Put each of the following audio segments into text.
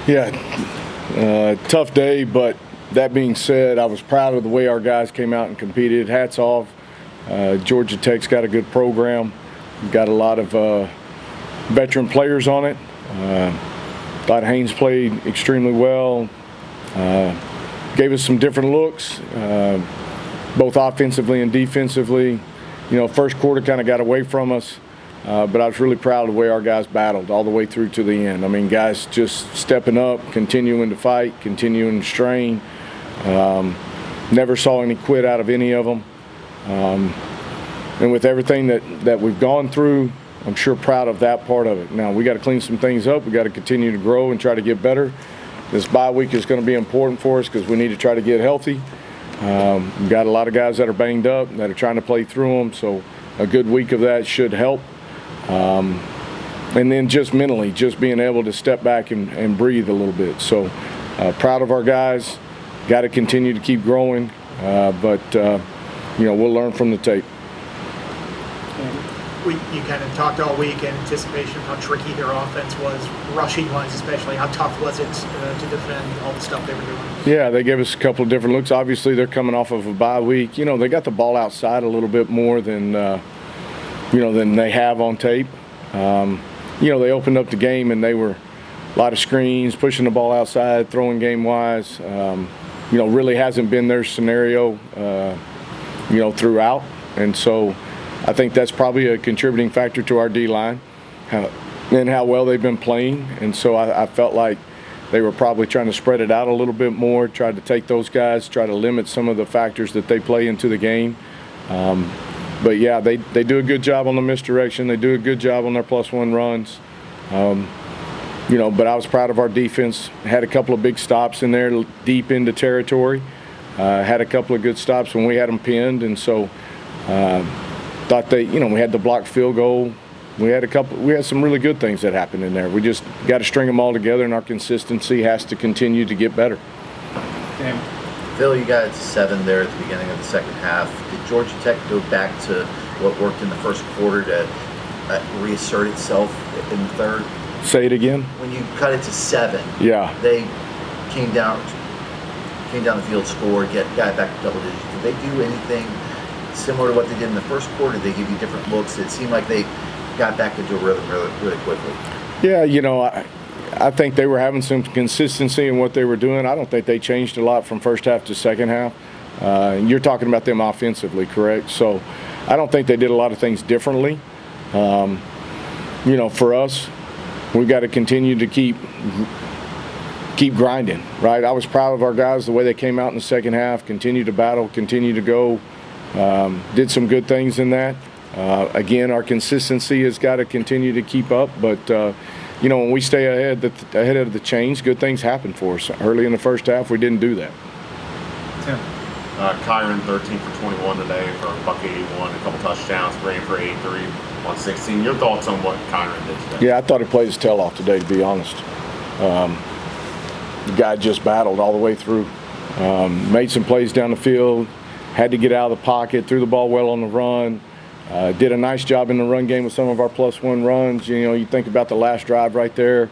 Yeah, tough day, but that being said, I was proud of the way our guys came out and competed. Hats off. Georgia Tech's got a good program. We've got a lot of veteran players on it. Thought Haynes played extremely well. Gave us some different looks, both offensively and defensively. You know, first quarter kind of got away from us. But I was really proud of the way our guys battled all the way through to the end. I mean, guys just stepping up, continuing to fight, continuing to strain. Never saw any quit out of any of them. And with everything that we've gone through, I'm sure proud of that part of it. Now, we got to clean some things up. We got to continue to grow and try to get better. This bye week is going to be important for us because we need to try to get healthy. We've got a lot of guys that are banged up that are trying to play through them, so a good week of that should help. And then just mentally, just being able to step back and breathe a little bit. So proud of our guys. Got to continue to keep growing, but you know, we'll learn from the tape. You kind of talked all week in anticipation of how tricky their offense was, rushing-wise especially. How tough was it to defend all the stuff they were doing? Yeah, they gave us a couple of different looks. Obviously, they're coming off of a bye week. You know, they got the ball outside a little bit more than than they have on tape. You know, they opened up the game and they were a lot of screens, pushing the ball outside, throwing game-wise. You know, really hasn't been their scenario, you know, throughout. And so I think that's probably a contributing factor to our D-line and how well they've been playing. And so I felt like they were probably trying to spread it out a little bit more, tried to take those guys, try to limit some of the factors that they play into the game. But yeah, they do a good job on the misdirection. They do a good job on their +1 runs. You know, but I was proud of our defense. Had a couple of big stops in there, deep into territory. Had a couple of good stops when we had them pinned, and so thought we had the blocked field goal. We had some really good things that happened in there. We just got to string them all together, and our consistency has to continue to get better. Okay. Phil, you got 7 there at the beginning of the second half. Did Georgia Tech go back to what worked in the first quarter to reassert itself in the third? Say it again. When you cut it to 7, yeah, they came down the field, scored, got back to double digits. Did they do anything similar to what they did in the first quarter? Did they give you different looks? It seemed like they got back into a rhythm really quickly. Yeah, you know, I think they were having some consistency in what they were doing. I don't think they changed a lot from first half to second half. You're talking about them offensively, correct? So I don't think they did a lot of things differently. You know, for us, we've got to continue to keep grinding, right? I was proud of our guys, the way they came out in the second half, continue to battle, continue to go. Did some good things in that. Again, our consistency has got to continue to keep up, but you know, when we stay ahead of the chains, good things happen for us. Early in the first half, we didn't do that. Tim. Kyron 13 for 21 today for a $181, a couple touchdowns, ran for 83, 116. Your thoughts on what Kyron did today? Yeah, I thought he played his tail off today, to be honest. The guy just battled all the way through. Made some plays down the field, had to get out of the pocket, threw the ball well on the run. Did a nice job in the run game with some of our +1 runs. You know, you think about the last drive right there.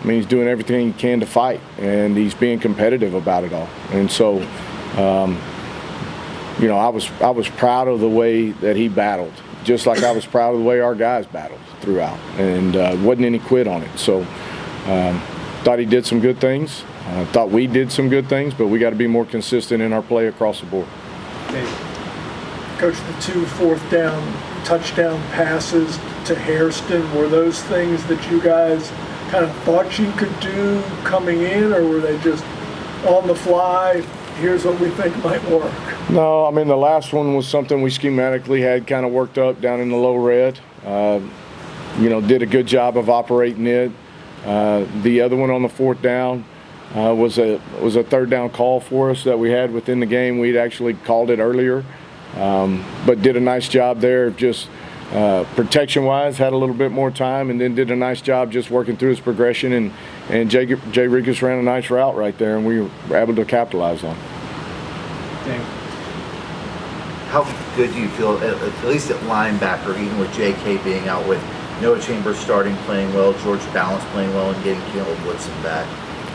I mean, he's doing everything he can to fight, and he's being competitive about it all. And so, you know, I was proud of the way that he battled, just like I was proud of the way our guys battled throughout, and wasn't any quit on it. So, thought he did some good things. Thought we did some good things, but we got to be more consistent in our play across the board. Dave. Coach, the 2 4th-down touchdown passes to Hairston, were those things that you guys kind of thought you could do coming in, or were they just on the fly, here's what we think might work? No, I mean, the last one was something we schematically had kind of worked up down in the low red. You know, did a good job of operating it. The other one on the 4th down was a 3rd down call for us that we had within the game. We'd actually called it earlier. But did a nice job there, just protection-wise, had a little bit more time, and then did a nice job just working through his progression. And Jay Rigas ran a nice route right there, and we were able to capitalize on it. Dang. How good do you feel, at least at linebacker, even with J.K. being out, with Noah Chambers starting, playing well, George Balance playing well, and getting Caleb Woodson back?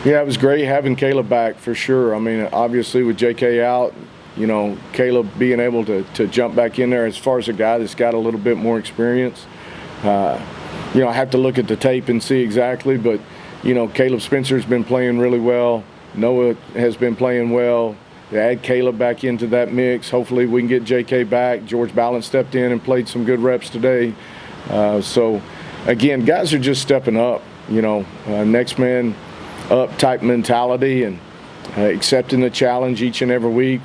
Yeah, it was great having Caleb back for sure. I mean, obviously with JK out, Caleb being able to jump back in there as far as a guy that's got a little bit more experience. I have to look at the tape and see exactly, but, Caleb Spencer's been playing really well. Noah has been playing well. Add Caleb back into that mix. Hopefully we can get JK back. George Ballant stepped in and played some good reps today. So, again, guys are just stepping up, next man up type mentality and accepting the challenge each and every week.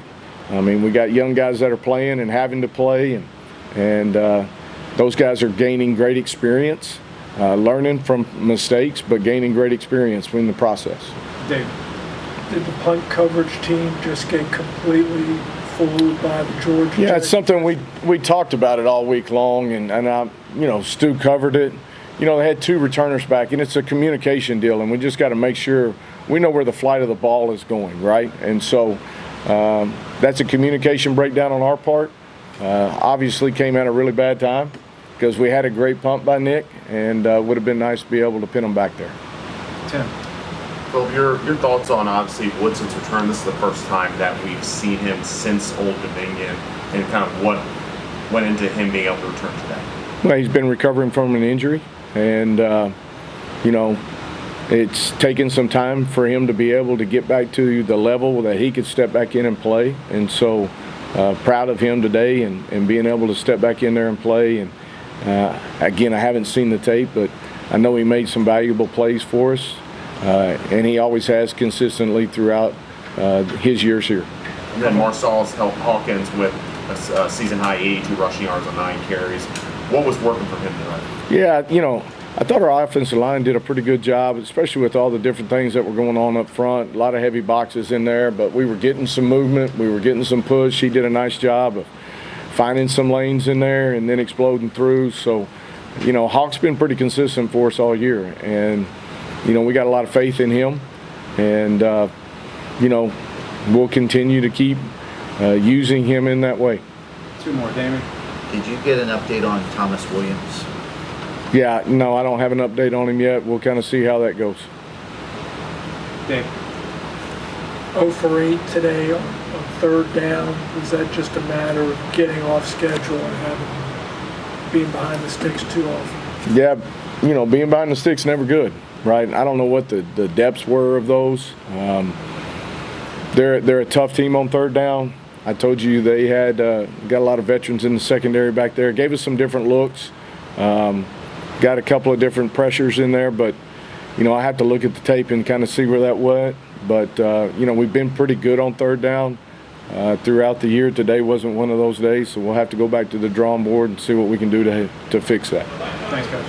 I mean, we got young guys that are playing and having to play, and those guys are gaining great experience, learning from mistakes, but gaining great experience in the process. Dave, did the punt coverage team just get completely fooled by the Georgia? Yeah, it's something we talked about it all week long, and Stu covered it. They had 2 returners back, and it's a communication deal, and we just got to make sure we know where the flight of the ball is going, right? And so that's a communication breakdown on our part. Obviously came at a really bad time because we had a great punt by Nick, and would have been nice to be able to pin them back there. Tim. Phil, your thoughts on, obviously, Woodson's return. This is the first time that we've seen him since Old Dominion, and kind of what went into him being able to return today. Well, he's been recovering from an injury, and, it's taken some time for him to be able to get back to the level that he could step back in and play. And so proud of him today and being able to step back in there and play. And, again, I haven't seen the tape, but I know he made some valuable plays for us. And he always has consistently throughout his years here. And then Marsaul's helped Hawkins with a season-high 82 rushing yards on 9 carries. What was working for him tonight? Yeah, I thought our offensive line did a pretty good job, especially with all the different things that were going on up front. A lot of heavy boxes in there, but we were getting some movement. We were getting some push. He did a nice job of finding some lanes in there and then exploding through. So, Hawk's been pretty consistent for us all year. And, we got a lot of faith in him. And, we'll continue to keep using him in that way. 2 more, Damon. Did you get an update on Thomas Williams? Yeah, no, I don't have an update on him yet. We'll kind of see how that goes. Dave. 0 for 8 today on 3rd down. Was that just a matter of getting off schedule and being behind the sticks too often? Yeah, being behind the sticks never good, right? I don't know what the depths were of those. They're a tough team on 3rd down. I told you they had got a lot of veterans in the secondary back there. Gave us some different looks. Got a couple of different pressures in there, but I have to look at the tape and kind of see where that went. But we've been pretty good on 3rd down throughout the year. Today wasn't one of those days, so we'll have to go back to the drawing board and see what we can do to fix that. Thanks, guys.